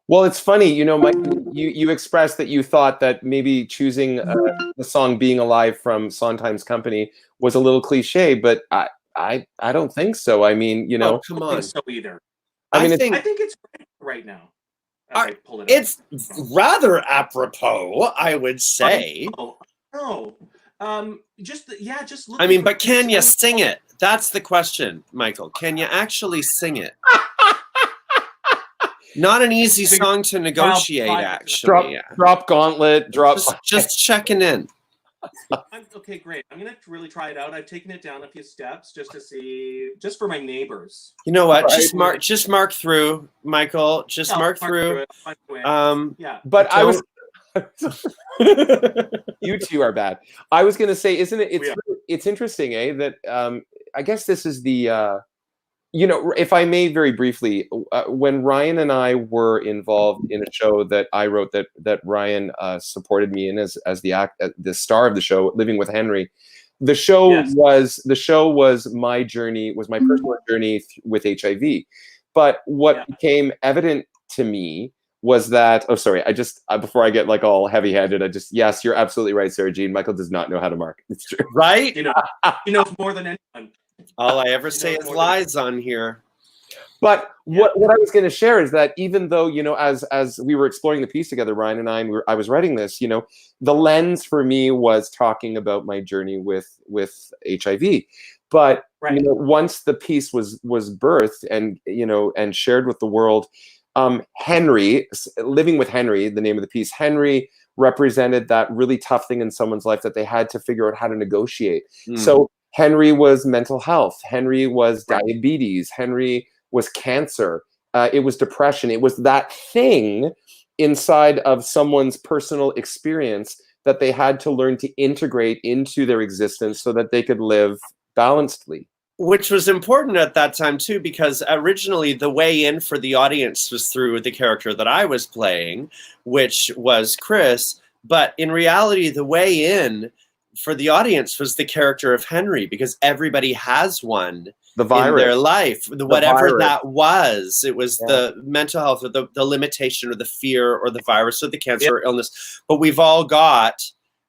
Well, it's funny, you know, Mike, you expressed that you thought that maybe choosing the song "Being Alive" from Sondheim's Company was a little cliche, but I don't think so. I mean, you know, come on. I don't think so either. I think it's right now. I pull it it's rather apropos, I would say. No. Just look. I mean, but can you sing it? That's the question, Michael. Can you actually sing it? Not an easy song to negotiate, actually. Drop gauntlet, drop. Just checking in. Okay, great. I'm gonna really try it out. I've taken it down a few steps just to see, just for my neighbors. You know what? Right. Just mark through, Michael. Just mark through. But I was. You two are bad. I was gonna say, isn't it? It's interesting, that I guess this is the. You know, if I may very briefly, when Ryan and I were involved in a show that I wrote that Ryan supported me in as the star of the show, Living with Henry, the show was my journey, was my personal journey with HIV. But what became evident to me was that, before I get like all heavy-handed, yes, you're absolutely right, Sarah Jean. Michael does not know how to market. It's true, right? You know, he knows more than anyone. All I ever say is lies on here. But what I was going to share is that even though, you know, as we were exploring the piece together, Ryan and I was writing this, you know, the lens for me was talking about my journey with HIV. But Right. you know, once the piece was birthed and, you know, and shared with the world, Henry, Living with Henry, the name of the piece, Henry represented that really tough thing in someone's life that they had to figure out how to negotiate. So Henry was mental health. Henry was diabetes. Henry was cancer. It was depression. It was that thing inside of someone's personal experience that they had to learn to integrate into their existence so that they could live balancedly. Which was important at that time too, because originally the way in for the audience was through the character that I was playing, which was Chris. But in reality, the way in for the audience was the character of Henry, because everybody has one The virus. in their life, whatever virus. that was. It was the mental health or the limitation or the fear or the virus or the cancer or illness. But we've all got,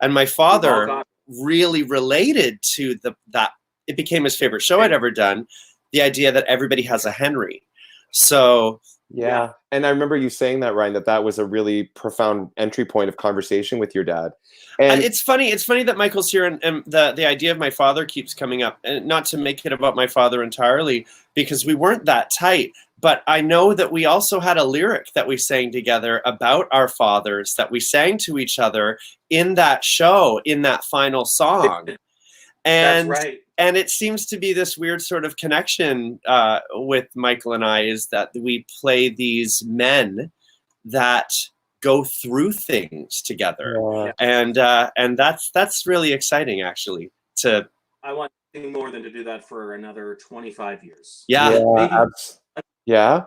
and my father really related to that. It became his favorite show I'd ever done, the idea that everybody has a Henry. So yeah. And I remember you saying that, Ryan, that was a really profound entry point of conversation with your dad. And it's funny that Michael's here, and the idea of my father keeps coming up, and not to make it about my father entirely, because we weren't that tight. But I know that we also had a lyric that we sang together about our fathers that we sang to each other in that show, in that final song. And That's right. And it seems to be this weird sort of connection with Michael and I, is that we play these men that go through things together, and that's really exciting, actually. I want nothing more than to do that for another 25 years. Yeah. Yeah.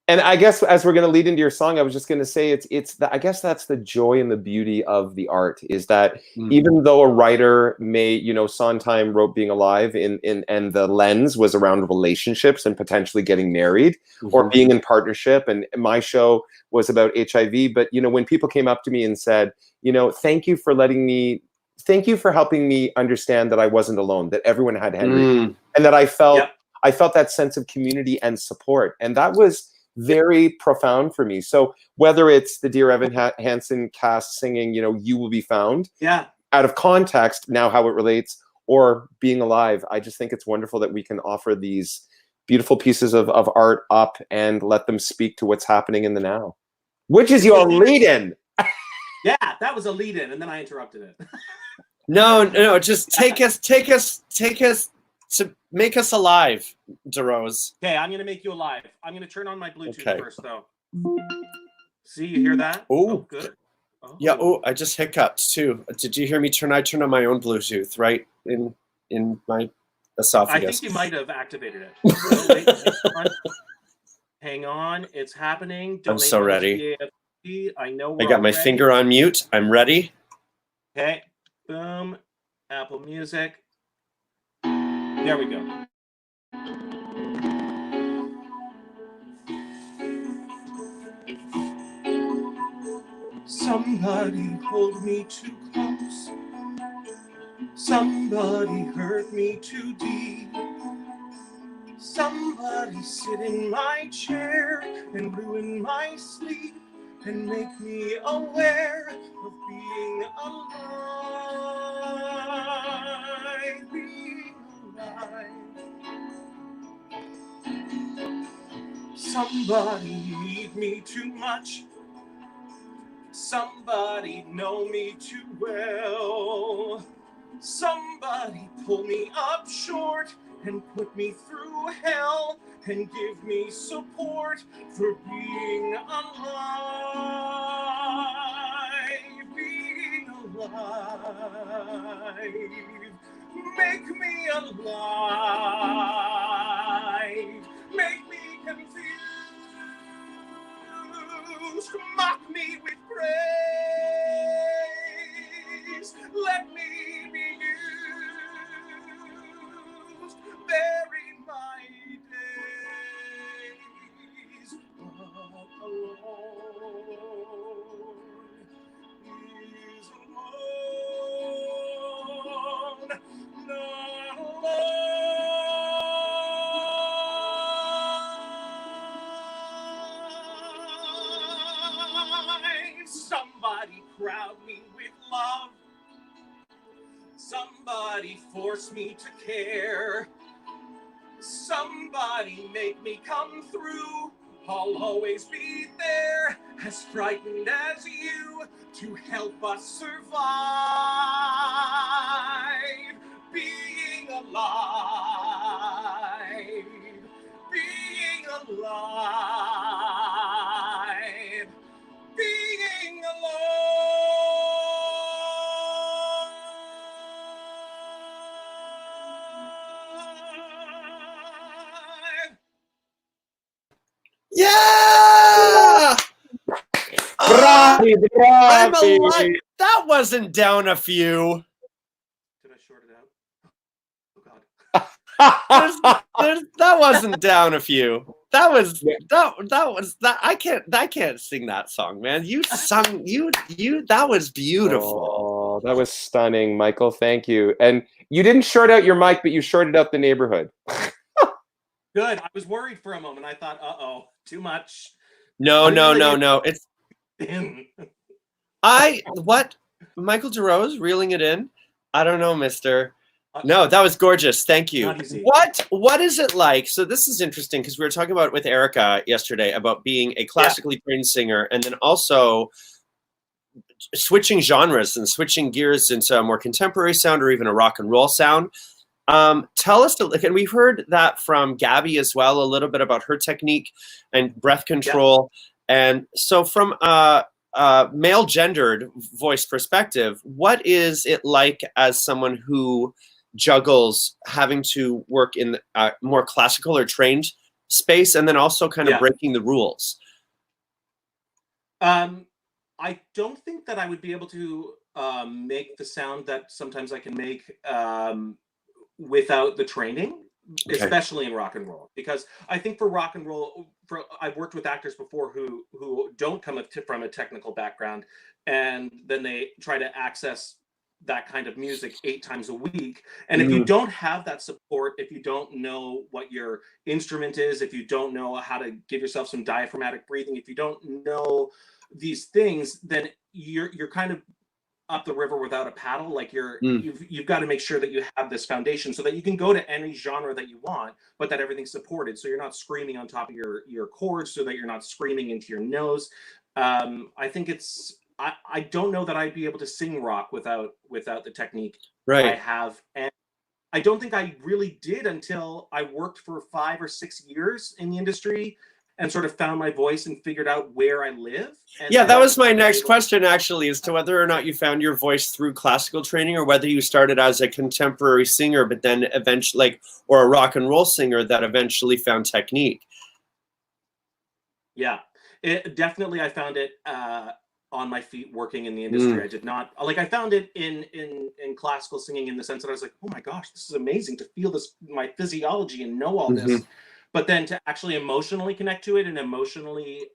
And I guess as we're going to lead into your song, I was just going to say I guess that's the joy and the beauty of the art, is that even though a writer may, you know, Sondheim wrote Being Alive and the lens was around relationships and potentially getting married or being in partnership. And my show was about HIV. But, you know, when people came up to me and said, you know, thank you for helping me understand that I wasn't alone, that everyone had Henry, and that I felt that sense of community and support. And that was very profound for me. So whether it's the Dear Evan Hansen cast singing, you know, You Will Be Found, out of context now how it relates, or Being Alive, I just think it's wonderful that we can offer these beautiful pieces of art up and let them speak to what's happening in the now, which is your lead-in. Yeah, that was a lead-in, and then I interrupted it. No, just take us to make us alive, DeRose. Okay, I'm gonna make you alive. I'm gonna turn on my Bluetooth first, though. See, you hear that? Oh, good. Oh. Yeah. Oh, I just hiccuped too. Did you hear me turn? I turned on my own Bluetooth right in my esophagus. I think you might have activated it. Wait, hang on, it's happening. I'm so ready. AFC. I know. I got my finger on mute. I'm ready. Okay. Boom. Apple Music. There we go. Somebody hold me too close. Somebody hurt me too deep. Somebody sit in my chair and ruin my sleep and make me aware of being alive, being alive. Somebody need me too much. Somebody know me too well. Somebody pull me up short and put me through hell and give me support for being alive, being alive. Make me alive, make me confused, mock me with praise, let me be used, bury my days, but alone is alone, not alone. Somebody crowd me with love. Somebody Somebody force me to care. Somebody make me come through. I'll always be there, as frightened as you, to help us survive. Being alive. Being alive. Being alive. Yeah! Bravi, I'm bravi. alive. That wasn't down a few. Did I short it out? Oh God. That wasn't down a few. That was Yeah. that I can't sing that song, man. You sung that was beautiful. Oh, that was stunning, Michael. Thank you. And you didn't short out your mic, but you shorted out the neighborhood. Good. I was worried for a moment. I thought, uh-oh, too much. No. It's what Michael DeRose reeling it in. I don't know, mister. No, that was gorgeous. Thank you. Not easy. What is it like? So this is interesting because we were talking about it with Erica yesterday about being a classically trained singer and then also switching genres and switching gears into a more contemporary sound or even a rock and roll sound. Tell us, and we've heard that from Gabby as well, a little bit about her technique and breath control. And so from a male gendered voice perspective, what is it like as someone who juggles having to work in a more classical or trained space and then also kind of breaking the rules? I don't think that I would be able to make the sound that sometimes I can make without the training, especially in rock and roll. Because I think for rock and roll, I've worked with actors before who don't come from a technical background, and then they try to access that kind of music 8 times a week. And if you don't have that support, if you don't know what your instrument is, if you don't know how to give yourself some diaphragmatic breathing, if you don't know these things, then you're kind of up the river without a paddle. Like you've got to make sure that you have this foundation so that you can go to any genre that you want, but that everything's supported. So you're not screaming on top of your chords, so that you're not screaming into your nose. I think I don't know that I'd be able to sing rock without the technique I have. And I don't think I really did until I worked for 5 or 6 years in the industry and sort of found my voice and figured out where I live. And that was my next question, actually, as to whether or not you found your voice through classical training or whether you started as a contemporary singer, but then eventually, or a rock and roll singer that eventually found technique. Yeah, definitely. I found it on my feet working in the industry. I did not I found it in classical singing in the sense that I was like, oh my gosh, this is amazing to feel this, my physiology, and know all this. But then to actually emotionally connect to it and emotionally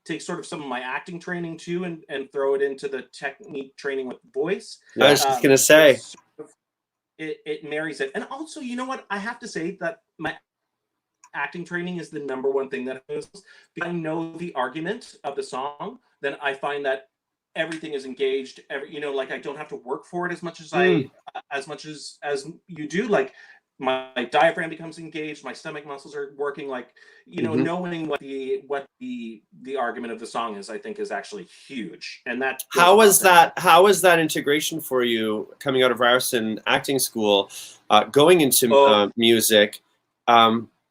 take sort of some of my acting training too and throw it into the technique training with voice. I was just going to say. It marries it. And also, you know what? I have to say that my acting training is the number one thing that I know the argument of the song, then I find that everything is engaged. I don't have to work for it as much as as you do. Like my diaphragm becomes engaged, my stomach muscles are working. Knowing what the argument of the song is, I think, is actually huge. And that how was that integration for you coming out of Ryerson acting school, going into music?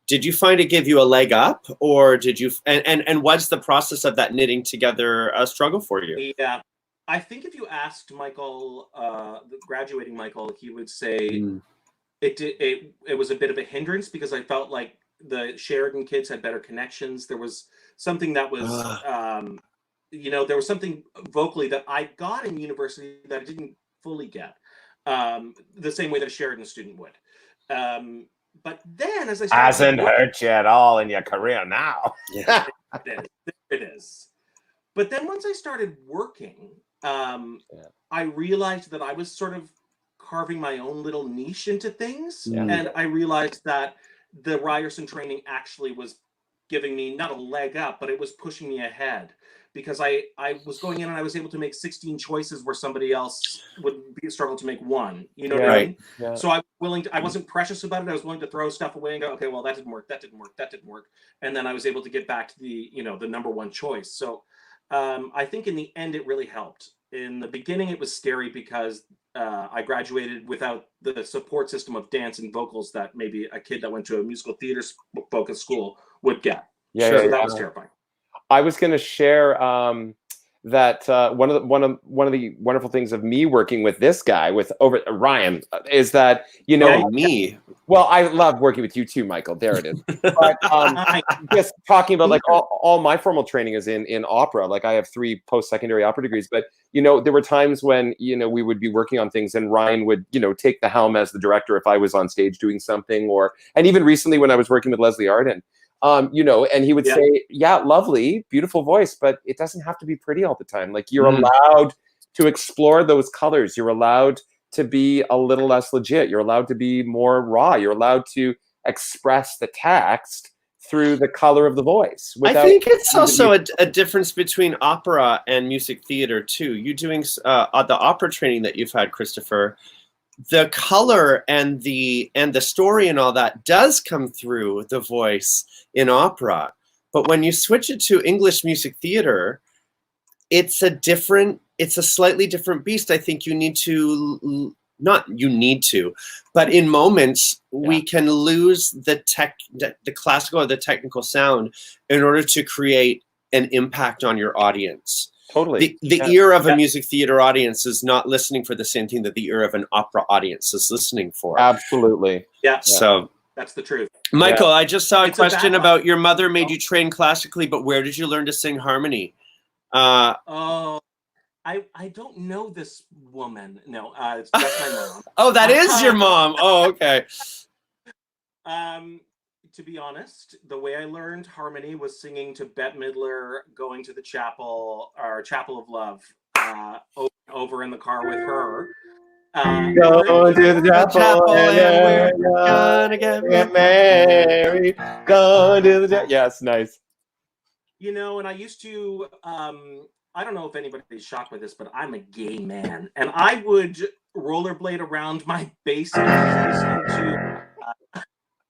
Did you find it give you a leg up, or did you? And was the process of that knitting together a struggle for you? Yeah, I think if you asked Michael, the graduating Michael, he would say it was a bit of a hindrance because I felt like the Sheridan kids had better connections. There was something that was, there was something vocally that I got in university that I didn't fully get, the same way that a Sheridan student would. But then, as I started, hasn't hurt you at all in your career now. Yeah, it is. But then once I started working, I realized that I was sort of carving my own little niche into things, and I realized that the Ryerson training actually was giving me not a leg up, but it was pushing me ahead, because I was going in and I was able to make 16 choices where somebody else would struggle to make one. You know what I mean? Yeah. So I wasn't precious about it. I was willing to throw stuff away and go, okay, well, that didn't work. And then I was able to get back to the number one choice. So I think in the end, it really helped. In the beginning, it was scary because I graduated without the support system of dance and vocals that maybe a kid that went to a musical theater focused school would get. So that was terrifying. I was going to share that one of the wonderful things of me working with this guy over Ryan is that me. Well, I love working with you too, Michael. There it is. But just talking about like all my formal training is in opera. Like I have 3 post-secondary opera degrees, but there were times when we would be working on things, and Ryan would take the helm as the director if I was on stage doing something, and even recently when I was working with Leslie Arden. And he would say, yeah, lovely, beautiful voice, but it doesn't have to be pretty all the time. Like you're allowed to explore those colors. You're allowed to be a little less legit. You're allowed to be more raw. You're allowed to express the text through the color of the voice. I think it's also a difference between opera and music theater too. You doing the opera training that you've had, Christopher, the color and the story and all that does come through the voice in opera. But when you switch it to English music theater, it's a slightly different beast. I think but in moments we can lose the classical or the technical sound in order to create an impact on your audience. Totally. The ear of a music theater audience is not listening for the same thing that the ear of an opera audience is listening for. Absolutely. Yeah. So that's the truth. Michael, I just saw a question about your mother made you train classically, but where did you learn to sing harmony? I don't know this woman. No, that's my mom. Oh, that is your mom. Oh, okay. To be honest, the way I learned harmony was singing to Bette Midler, going to the chapel, or Chapel of Love, over in the car with her. Going to the chapel and we're gonna get married. Going to the yes, nice. And I used to, I don't know if anybody's shocked by this, but I'm a gay man, and I would rollerblade around my basement listening to.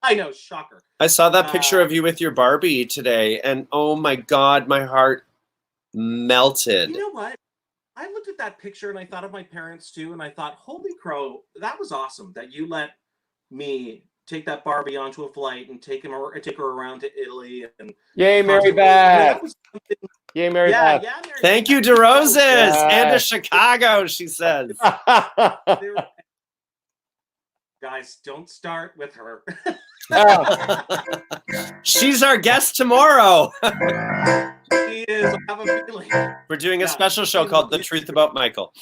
I know, shocker. I saw that picture of you with your Barbie today, and oh my God, my heart melted. You know what? I looked at that picture and I thought of my parents too, and I thought, holy crow, that was awesome that you let me take that Barbie onto a flight and take her around to Italy. And yay, Mary Beth! Yay, Mary Beth! Yeah, thank you, DeRoses, and to Chicago, she says. Guys, don't start with her. She's our guest tomorrow. She is. I have a feeling. We're doing a special show called The Truth About Michael.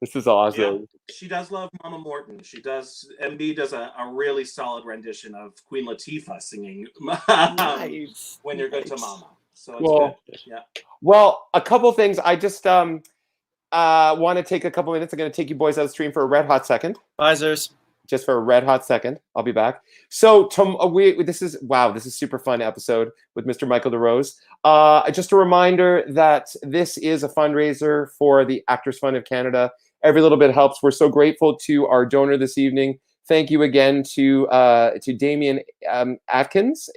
This is awesome. Yeah, she does love Mama Morton. She does. MB does a really solid rendition of Queen Latifah singing Nice. When You're Good to Mama. So it's good. Yeah. Well, a couple things. I just want to take a couple minutes. I'm going to take you boys out of the stream for a red hot second. Visors. Just for a red hot second. I'll be back. So this is super fun episode with Mr. Michael DeRose. Just a reminder that this is a fundraiser for the Actors Fund of Canada. Every little bit helps. We're so grateful to our donor this evening. Thank you again to Damien Atkins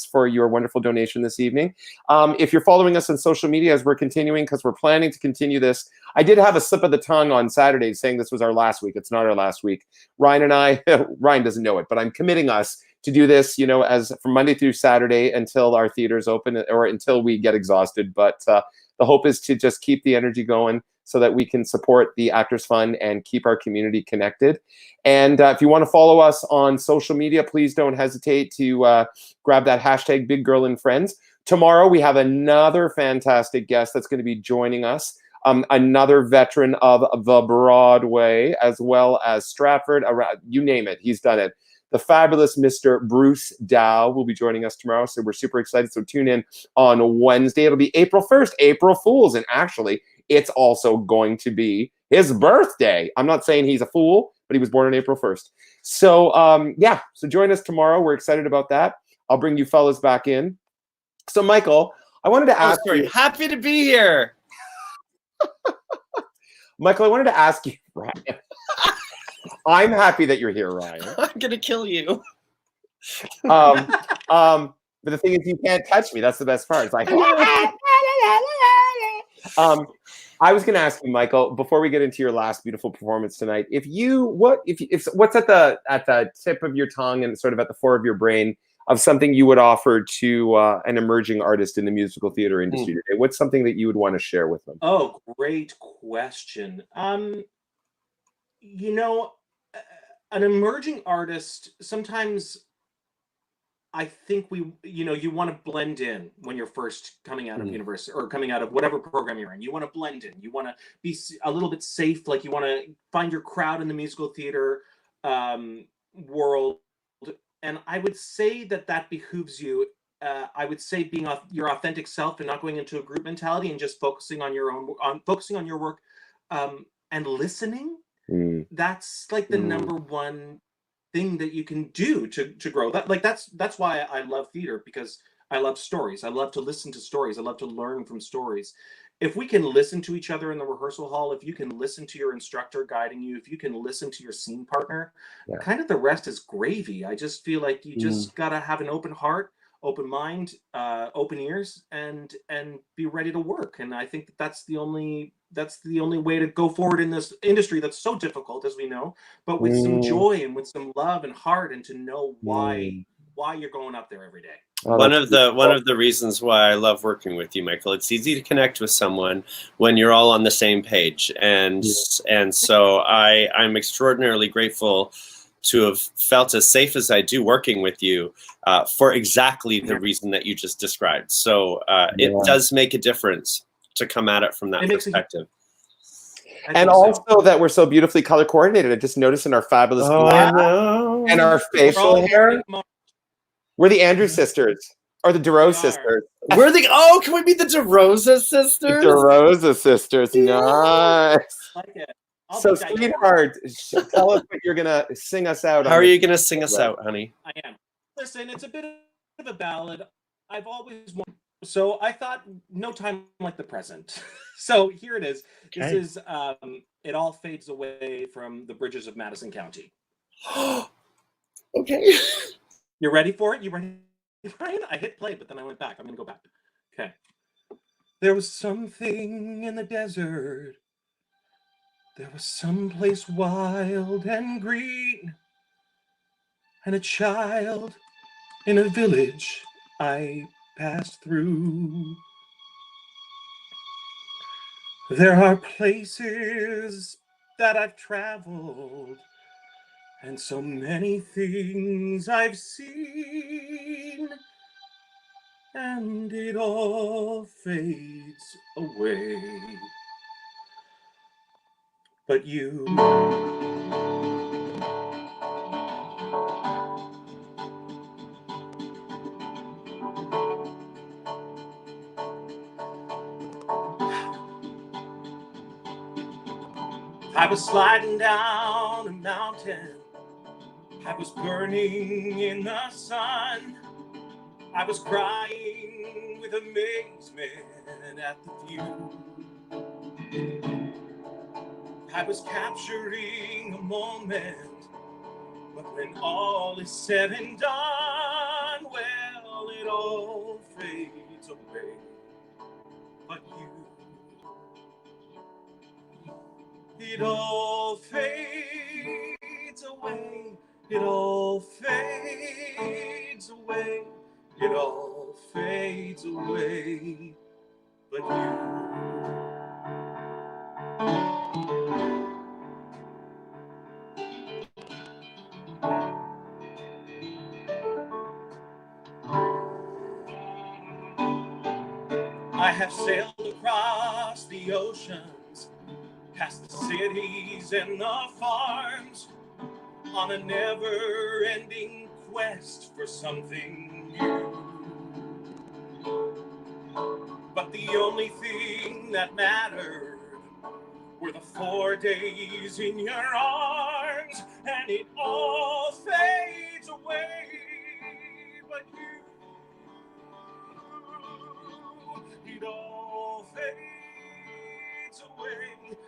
for your wonderful donation this evening. If you're following us on social media as we're continuing, because we're planning to continue this, I did have a slip of the tongue on Saturday saying this was our last week. It's not our last week. Ryan and I, Ryan doesn't know it, but I'm committing us to do this, as from Monday through Saturday until our theaters open or until we get exhausted. But the hope is to just keep the energy going so that we can support the Actors Fund and keep our community connected. And if you want to follow us on social media, please don't hesitate to grab that hashtag Big Girl and Friends. Tomorrow, we have another fantastic guest that's going to be joining us. Another veteran of the Broadway, as well as Stratford, you name it, he's done it. The fabulous Mr. Bruce Dow will be joining us tomorrow, so we're super excited. So tune in on Wednesday. It'll be April 1st, April Fool's, and actually, it's also going to be his birthday. I'm not saying he's a fool, but he was born on April 1st. So, so join us tomorrow. We're excited about that. I'll bring you fellas back in So, Michael, I wanted to ask you. Happy to be here. Michael, I wanted to ask you, Ryan. I'm happy that you're here, Ryan. I'm gonna kill you. But the thing is, you can't touch me. That's the best part. It's like, I was going to ask you, Michael, before we get into your last beautiful performance tonight, if what's at the tip of your tongue and sort of at the fore of your brain of something you would offer to an emerging artist in the musical theater industry today? What's something that you would want to share with them? Oh, great question. You know, an emerging artist, sometimes I think you want to blend in when you're first coming out of university or coming out of whatever program you're in. You want to blend in. You want to be a little bit safe. Like you want to find your crowd in the musical theater world. And I would say that behooves you. I would say being your authentic self and not going into a group mentality and just focusing on focusing on your work and listening. That's like the number one thing that you can do to grow. That's why I love theater, because I love stories. I love to listen to stories. I love to learn from stories. If we can listen to each other in the rehearsal hall, if you can listen to your instructor guiding you, if you can listen to your scene partner, kind of the rest is gravy. I just feel like you just gotta have an open heart, open mind, open ears, and be ready to work. And I think that's the only way to go forward in this industry that's so difficult, as we know, but with some joy and with some love and heart, and to know why you're going up there every day. One of the reasons why I love working with you, Michael, it's easy to connect with someone when you're all on the same page. And so I'm extraordinarily grateful to have felt as safe as I do working with you for exactly the reason that you just described. So it does make a difference to come at it from that perspective. And also that we're so beautifully color coordinated. I just noticed in our fabulous and our facial hair. We're the Andrews sisters, or the DeRose sisters. Can we be the DeRosa sisters? The DeRosa sisters, nice. Like it. So, sweetheart, tell us what you're gonna sing us out. How are you gonna sing us out, honey? I am. Listen, it's a bit of a ballad. I've always wanted, so I thought no time like the present. So here it is. Okay. This is It All Fades Away from the Bridges of Madison County. Okay. You ready for it? You ready, Ryan? I hit play, but then I went back. I'm gonna go back. Okay. There was something in the desert. There was someplace wild and green, and a child in a village I passed through. There are places that I've traveled, and so many things I've seen, and it all fades away. But you, I was sliding down a mountain. I was burning in the sun. I was crying with amazement at the view. I was capturing a moment, but when all is said and done, well, it all fades away. But you, it all fades away. It all fades away. It all fades away. But you, I have sailed across the oceans, past the cities and the farms, on a never-ending quest for something new. But the only thing that mattered were the 4 days in your arms, and it all fades away. But you,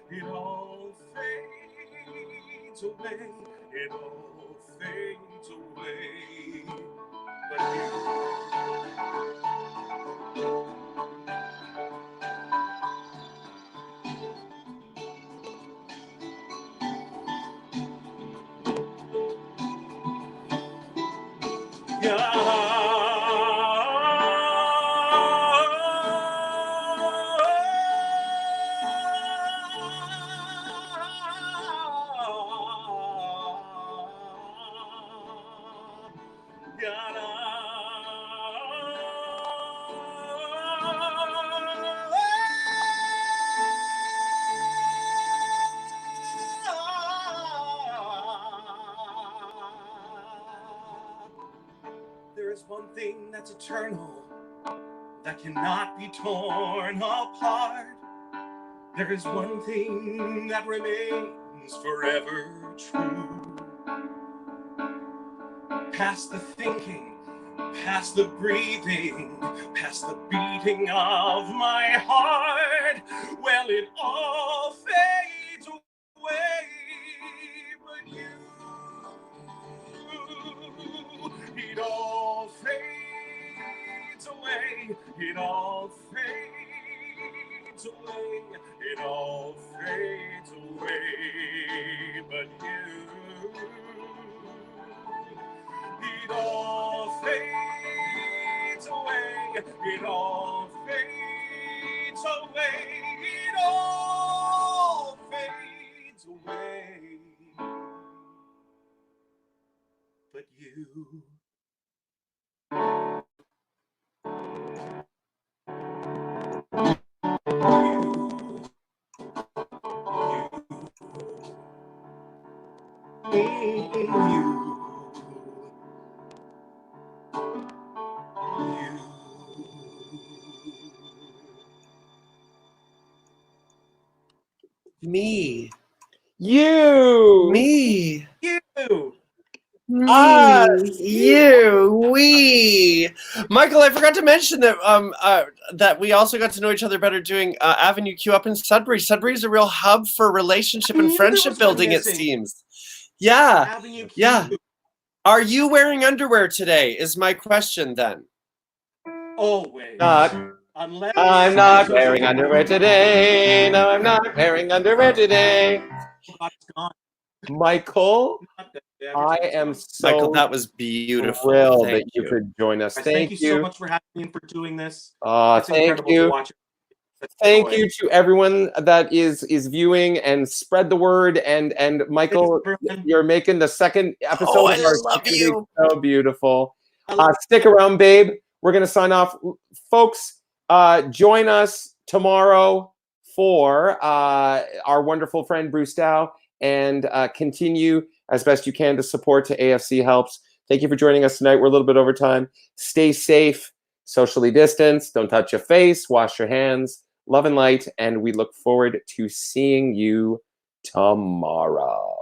it all fades away, it all fades away. But there is one thing that's eternal, that cannot be torn apart. There is one thing that remains forever true. Past the thinking, past the breathing, past the beating of my heart, well, it all fades away, but you, it all fades away, it all fades away, it all fades away, but you, it all fades away, it all fades away, it all fades away, but you. Me. You. Me. You. Us, you, we. Michael, I forgot to mention that that we also got to know each other better doing Avenue Q up in Sudbury. Sudbury is a real hub for relationship and friendship building, it seems. Yeah, Avenue Q. yeah. Are you wearing underwear today? Is my question then. Always. Unless I'm not wearing underwear today. No, I'm not wearing underwear today. It's gone. Michael, I am so Michael, that was beautiful. thrilled Thank that you could join us. Guys, Thank you you so much for having me and for doing this. It's thank incredible you. to watch. Thank you to everyone that is viewing, and spread the word. And Michael, you're making the second episode. Oh, I of our love series you. So beautiful. Stick around, babe. We're gonna sign off, folks. Join us tomorrow for our wonderful friend Bruce Dow, and continue as best you can to support to AFC Helps. Thank you for joining us tonight. We're a little bit over time. Stay safe, socially distanced, don't touch your face, wash your hands. Love and light, and we look forward to seeing you tomorrow.